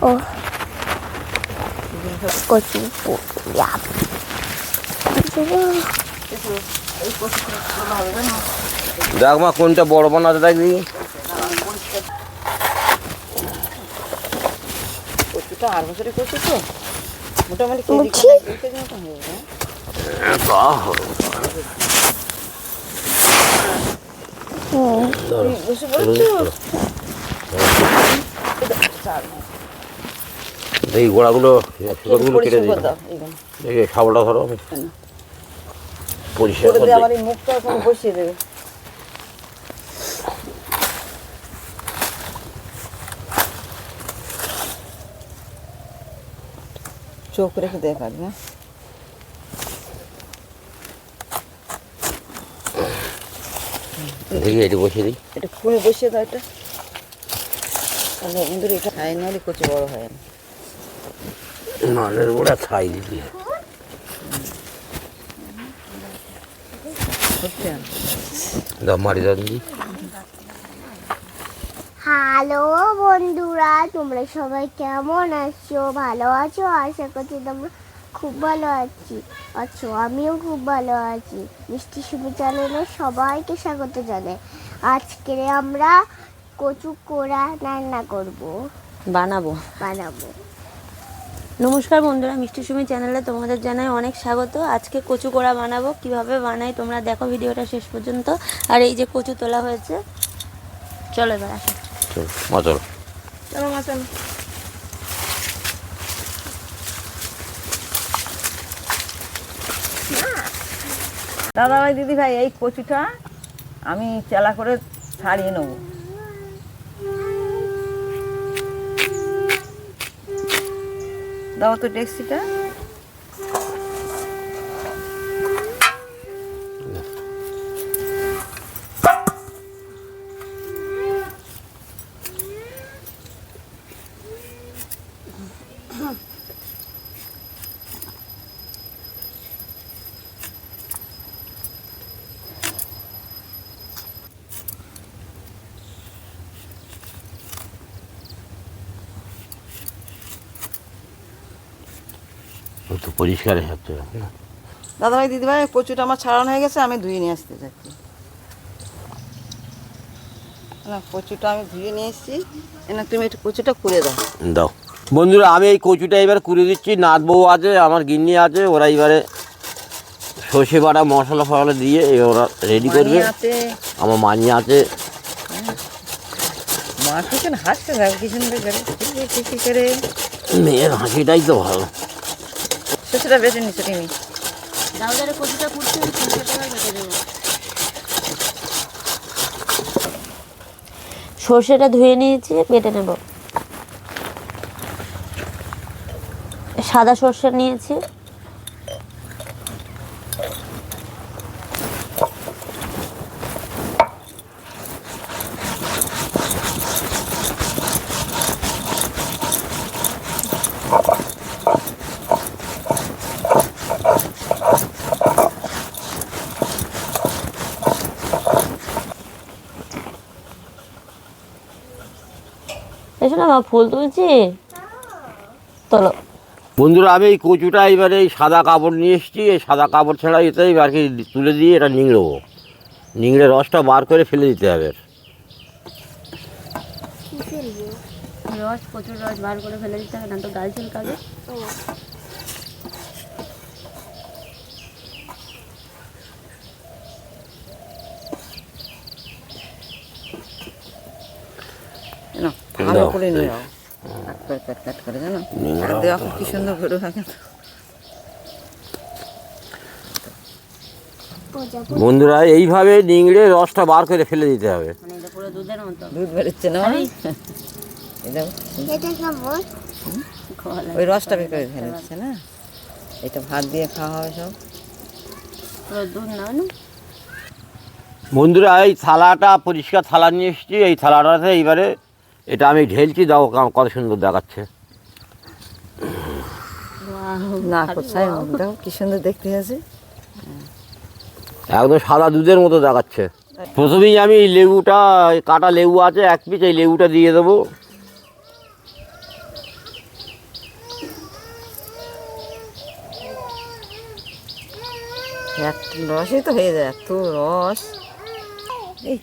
ও কচু দেখ মা কোনটা বড় বানাতে দেখবি। কচুটা আর বছরে কচু তো মোটামুটি এই গোড়াগুলো কেটে দিই, শাবলটা ধরো পরিষ্কার করে আমার এই মুখটা এখন বসিয়ে দেবে। চোখ রেখে দেখ আর না দেখি এটি বসিয়ে দিই, এটা খুঁড়ে বসিয়ে দাও। এটা তাহলে বন্ধুরা এটা খাই নাহলে কচু বড় হয় না। নালের গোড়া ছাই দিদি মারি দাও দিদি। হ্যালো বন্ধুরা, তোমরা সবাই কেমন আছো? ভালো আছো? আশা করছি তোমরা খুব ভালো আছো। আমিও খুব ভালো আছি। মিষ্টি সুমি চ্যানেলে সবাইকে স্বাগত জানাই। আজকে আমরা কচু কোড়া রান্না বানাবো। নমস্কার বন্ধুরা, মিষ্টি সুমি চ্যানেলে তোমাদের জানাই অনেক স্বাগত। আজকে কচু কোড়া বানাবো। কিভাবে বানাই তোমরা দেখো ভিডিওটা শেষ পর্যন্ত। আর এই যে কচু তোলা হয়েছে, চলো এবার আসো। চলো মা চলো। দাদা ভাই দিদি ভাই, এই কচুটা আমি চেলা করে ছাড়িয়ে নেব। দাও তো ডেক্সিটা। তো পরিষ্কার হচ্ছে দাদা ভাই দিদি ভাই, কচুটা আমার ছাড়ানো হয়ে গেছে, আমি ধুয়ে নিয়ে আসতে যাচ্ছি। না কচুটা আমি ধুয়ে নিয়ে এসেছি, না তুমি একটু কচুটা কুড়ে দাও। বন্ধুরা, আমি এই কচুটা এবার কুড়ে দিচ্ছি। নাথ বউ আছে, আমার গিন্নি আছে, ওরা এবারে সর্ষে বাটা মশলা ফসলা দিয়ে ওরা রেডি করবে। আমার মানি আছে। মা কিছু হাসতে থাকবে কি সুন্দর করে মেয়ের হাসিটাই তো ভালো। সেটা বেছে নিচ্ছে তুমি। কচুটা কুড়তে সর্ষেটা ধুয়ে নিয়েছি, বেটে নেব। সাদা সর্ষে নিয়েছি, এসো না ফুল তুলছি, তোলো। বন্ধুরা, আমি এই কচুটা এবারে এই সাদা কাপড় নিয়ে এসেছি। এই সাদা কাপড় ছাড়া এটাই আর কি তুলে দিয়ে এটা নিংড়বো। নিংড়ে রসটা বার করে ফেলে দিতে হবে। কচুর রস বার করে ফেলে দিতে হবে, না তো গাল চুলকাবে। ভালো করে নিয়ে যাও, কাট করে জানো দেওয়া কি সুন্দর ঘুরে থাকে। বন্ধুরা, এইভাবে নিংড়ে রসটা বার করে ফেলে দিতে হবে। দুধ বেরোচ্ছে না, ওই রসটা বের করে ফেলে দিচ্ছে না। এটা ভাত দিয়ে খাওয়া হবে সব। দুধ নাও না বন্ধুরা, এই থালাটা পরিষ্কার থালা নিয়ে এসেছি। এই থালাটাতে এইবারে এটা আমি ঢেলছি। দাও কত সুন্দর দেখাচ্ছে না, কোথায় দেখো কি সুন্দর দেখতে আছে, একদম সাদা দুধের মতো দেখাচ্ছে। প্রথমেই আমি লেবুটা, কাটা লেবু আছে এক পিস, এই লেবুটা দিয়ে দেবো। একটা রসই তো হয়ে যায়, এত রস। এই,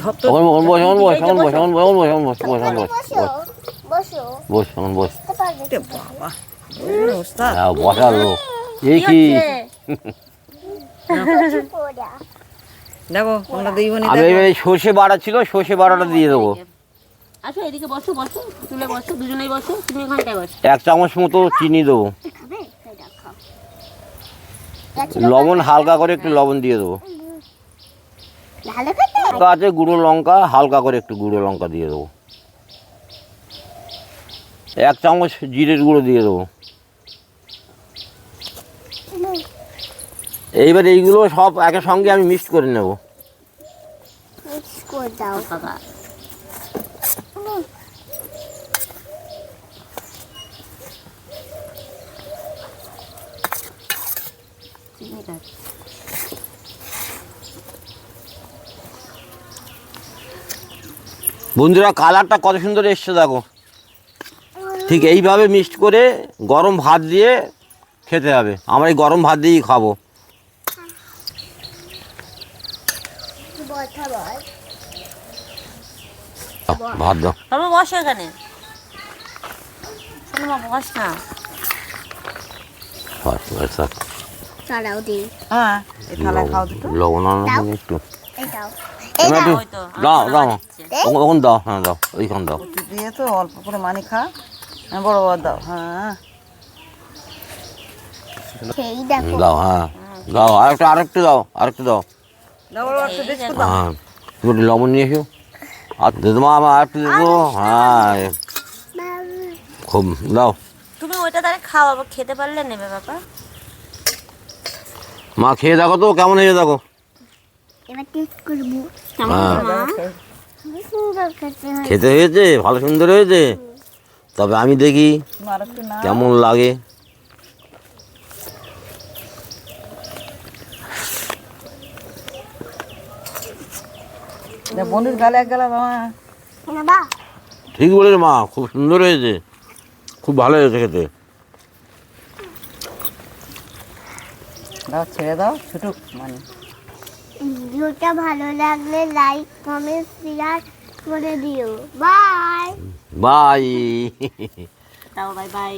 ধর তো। এখন বস, এখন বস, এখন বস, এখন বস, এখন বস, এখন বস, বস, এখন বস, বসো বসো বস, এখন বস। বসতে পারবে এ বাবা, বুঝলি ওস্তাদ? হ্যাঁ, বসার লোক। এই কি? কচু পোড়া দেখো তোমরা দুই বোনই আমি দেখো। এবার এই সর্ষে বাটা ছিল, সর্ষে বাটাটা দিয়ে দেবো। আসো এদিকে বসো, বসো তুলে বসো, দুজনেই বসো, তুমি ওখানটায় বসো। 1 চামচ মতো চিনি দেবো। খাবে এটা খাও লবণ হালকা করে একটু লবণ দিয়ে দেবো। ভালো খেতে লঙ্কা আছে, গুঁড়ো লঙ্কা, হালকা করে একটু গুঁড়ো লঙ্কা দিয়ে দেবো। 1 চামচ জিরের গুঁড়ো দিয়ে দেবো। এইবার এইগুলো সব একের সঙ্গে আমি মিক্সড করে নেব। মিক্স করে দাও বাবা চিনিটা বন্ধুরা, কালারটা কত সুন্দর এসছে দেখো। ঠিক এইভাবে মিক্সড করে গরম ভাত দিয়ে খেতে হবে। আমরা এই গরম ভাত দিয়েই খাবো। বথা বল ভাত দাও। বাবা বসো এখানে, শোনো মা, বস না। ছাড়াও দিই হ্যাঁ, এই থালায় খাও দুটো। লবণ আনো একটু। এই দাও এবার একটু ওই তো, দাও আমার দাও বাবা দিচ্ছে। ওখান দাও, হ্যাঁ দাও, ওইখান দাও। একটু দিয়ে তো অল্প করে মানি খা। হ্যাঁ, বড় বড় দাও। হ্যাঁ, সেই দেখো দাও, হ্যাঁ দাও, আরেকটু দাও, আরেকটু দাও। দাও বড় একটা বিস্কুট দাও। হ্যাঁ, তুমি একটু লবণ নিয়ে এসো। আর দেবো মা, আমার আরেকটু দেবো। হ্যাঁ, খুব দাও। তুমি ওইটা তাহলে খাও, আবার খেতে পারলে নেবে বাবা। মা খেয়ে দেখো তো কেমন হয়েছে দেখো। এবার টেস্ট করবো কেমন হ্যাঁ। হলো মা? খুবই সুন্দর খেতে হয় খেতে হয়েছে, ভালো সুন্দর হয়েছে। তবে আমি দেখি তুমি আরেকটু না। কেমন লাগে। বন্ধুর গালে এক গেলা বাবা। নেবা ঠিক বলেছে মা, খুব সুন্দর হয়েছে, খুব ভালো হয়েছে খেতে। দাও, ছেড়ে দাও, ছুটুক মানে। ভিডিওটা ভালো লাগলে লাইক কমেন্ট শেয়ার করে দিও বাই বাই। তাও বাই বাই।